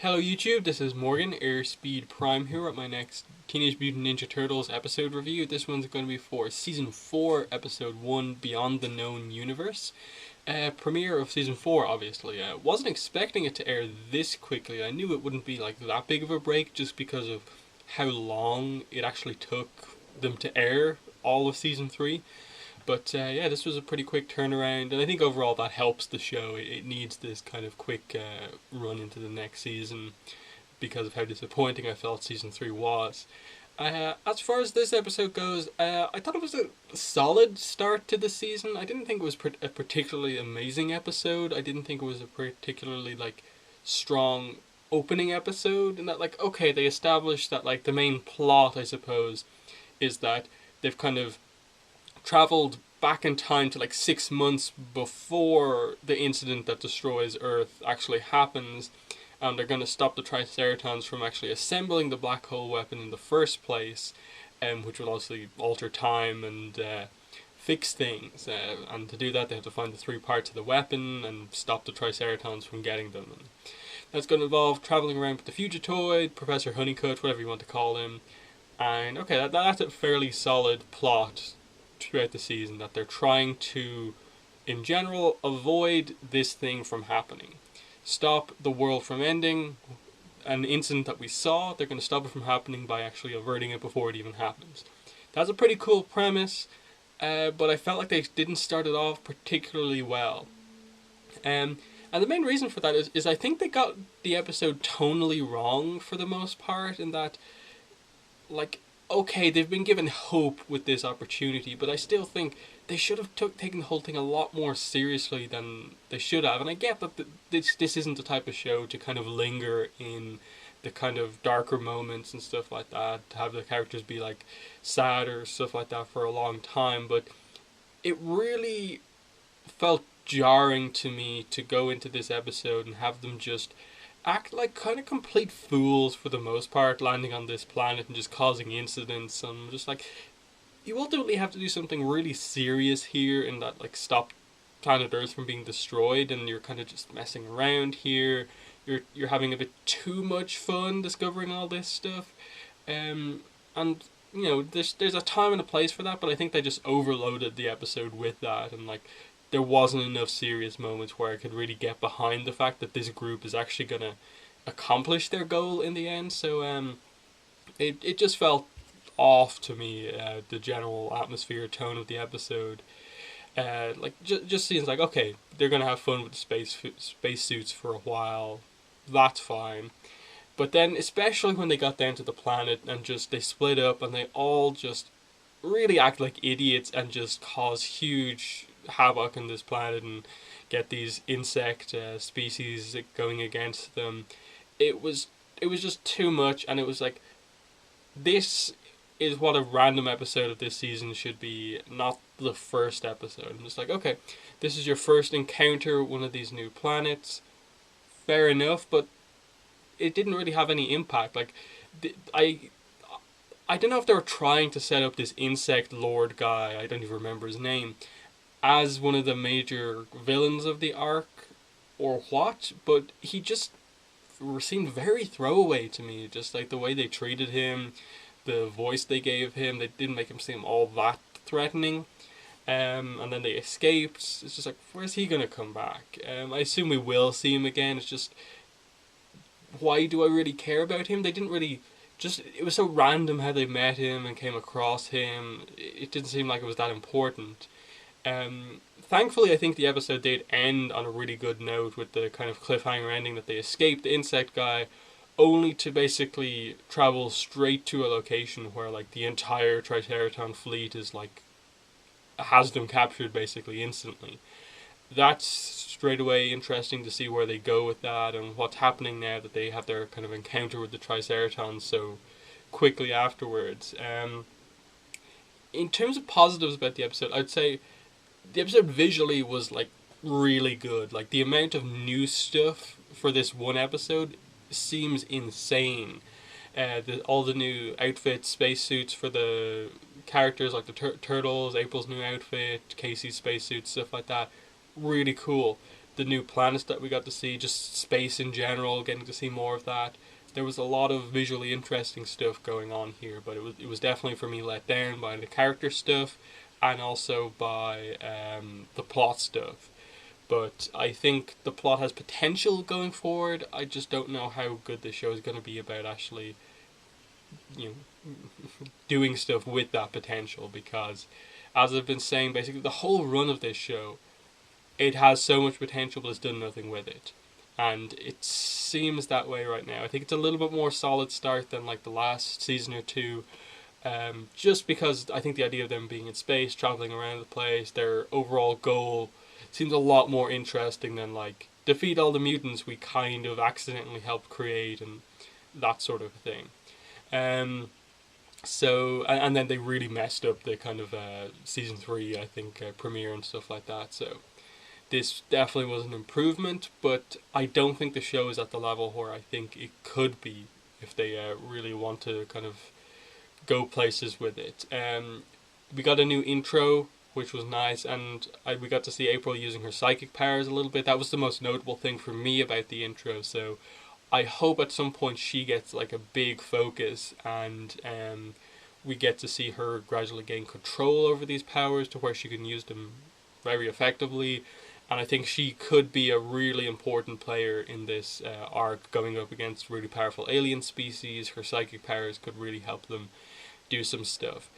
Hello YouTube, this is Morgan, Airspeed Prime here at my next Teenage Mutant Ninja Turtles episode review. This one's going to be for Season 4, Episode 1, Beyond the Known Universe. Premiere of Season 4, obviously. Wasn't expecting it to air this quickly. I knew it wouldn't be like that big of a break just because of how long it actually took them to air all of Season 3. But yeah, this was a pretty quick turnaround, and I think overall that helps the show. It needs this kind of quick run into the next season because of how disappointing I felt season 3 was. As far as this episode goes, I thought it was a solid start to the season. I didn't think it was a particularly amazing episode. I didn't think it was a particularly strong opening episode. And that okay, they established that the main plot, I suppose, is that they've kind of traveled back in time to 6 months before the incident that destroys Earth actually happens, and they're going to stop the Triceratons from actually assembling the black hole weapon in the first place, which will obviously alter time and fix things. And to do that, they have to find the three parts of the weapon and stop the Triceratons from getting them. And that's going to involve traveling around with the Fugitoid, Professor Honeycutt, whatever you want to call him. And okay, that's a fairly solid plot throughout the season, that they're trying to, in general, avoid this thing from happening. Stop the world from ending. An incident that we saw, they're going to stop it from happening by actually averting it before it even happens. That's a pretty cool premise, but I felt like they didn't start it off particularly well. And the main reason for that is I think they got the episode tonally wrong for the most part, in that okay, they've been given hope with this opportunity, but I still think they should have taken the whole thing a lot more seriously than they should have. And I get that this isn't the type of show to kind of linger in the kind of darker moments and stuff like that, to have the characters be sad or stuff like that for a long time, but it really felt jarring to me to go into this episode and have them just act like kind of complete fools for the most part, landing on this planet and just causing incidents. And just you ultimately have to do something really serious here, in that stop planet Earth from being destroyed, and you're kind of just messing around here. You're having a bit too much fun discovering all this stuff, and there's a time and a place for that, but I think they just overloaded the episode with that, and there wasn't enough serious moments where I could really get behind the fact that this group is actually going to accomplish their goal in the end. So it just felt off to me, the general atmosphere, tone of the episode. Just seems okay, they're going to have fun with the space suits for a while. That's fine. But then, especially when they got down to the planet and just they split up and they all just really act like idiots and just cause huge havoc on this planet and get these insect species going against them. It was just too much, and it was this is what a random episode of this season should be, not the first episode. I'm just okay, this is your first encounter with one of these new planets. Fair enough, but it didn't really have any impact. I don't know if they were trying to set up this insect lord guy, I don't even remember his name, as one of the major villains of the arc or what, but he just seemed very throwaway to me. Just the way they treated him, the voice they gave him, they didn't make him seem all that threatening. And then they escaped. It's just where's he gonna come back? I assume we will see him again. It's just, why do I really care about him? They didn't really. Just, it was so random how they met him and came across him. It didn't seem like it was that important. Thankfully, I think the episode did end on a really good note, with the kind of cliffhanger ending that they escaped the insect guy, only to basically travel straight to a location where the entire Triceraton fleet is has them captured basically instantly. That's straight away interesting to see where they go with that and what's happening now that they have their kind of encounter with the Triceratons so quickly afterwards. In terms of positives about the episode, I'd say the episode visually was really good. The amount of new stuff for this one episode seems insane. All the new outfits, spacesuits for the characters, like the turtles, April's new outfit, Casey's spacesuit, stuff like that, really cool. the new planets that we got to see, just space in general, getting to see more of that. There was a lot of visually interesting stuff going on here, but it was definitely for me let down by the character stuff and also by the plot stuff. But I think the plot has potential going forward. I just don't know how good the show is going to be about actually, you know, doing stuff with that potential. Because, as I've been saying, basically the whole run of this show, it has so much potential, but it's done nothing with it. And it seems that way right now. I think it's a little bit more solid start than like the last season or two. Just because I think the idea of them being in space, traveling around the place, their overall goal seems a lot more interesting than like defeat all the mutants we kind of accidentally helped create and that sort of thing. And then they really messed up the kind of season 3, I think, premiere and stuff like that. So this definitely was an improvement, but I don't think the show is at the level where I think it could be if they really want to kind of go places with it. We got a new intro, which was nice, and we got to see April using her psychic powers a little bit. That was the most notable thing for me about the intro, so I hope at some point she gets like a big focus and we get to see her gradually gain control over these powers to where she can use them very effectively. And I think she could be a really important player in this arc, going up against really powerful alien species. Her psychic powers could really help them do some stuff.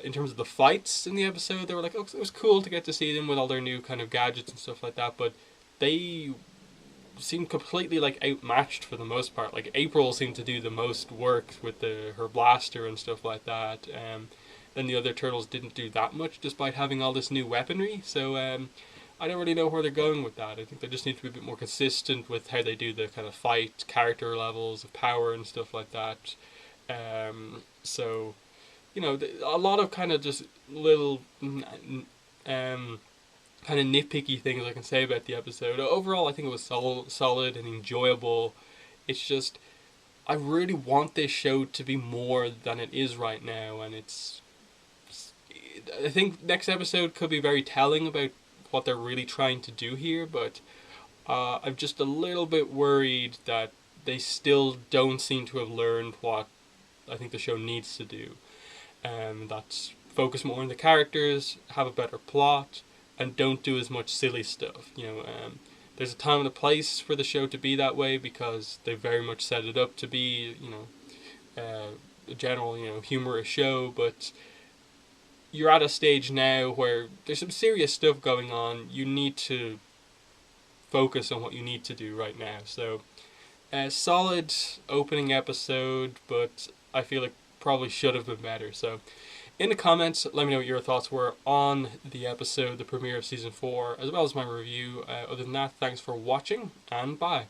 In terms of the fights in the episode, they were like, oh, it was cool to get to see them with all their new kind of gadgets and stuff like that, but they seemed completely like outmatched for the most part. Like April seemed to do the most work with her blaster and stuff like that. Then the other turtles didn't do that much, despite having all this new weaponry. So I don't really know where they're going with that. I think they just need to be a bit more consistent with how they do the kind of fight, character levels of power and stuff like that. So, you know, a lot of kind of just little kind of nitpicky things I can say about the episode. Overall, I think it was solid and enjoyable. It's just, I really want this show to be more than it is right now, and I think next episode could be very telling about what they're really trying to do here, but I'm just a little bit worried that they still don't seem to have learned what I think the show needs to do. That's focus more on the characters, have a better plot, and don't do as much silly stuff. You know, there's a time and a place for the show to be that way because they very much set it up to be, you know, a general, you know, humorous show. But you're at a stage now where there's some serious stuff going on. You need to focus on what you need to do right now. So, solid opening episode, but I feel like probably should have been better. So, in the comments, let me know what your thoughts were on the episode, the premiere of Season 4, as well as my review. Other than that, thanks for watching, and bye.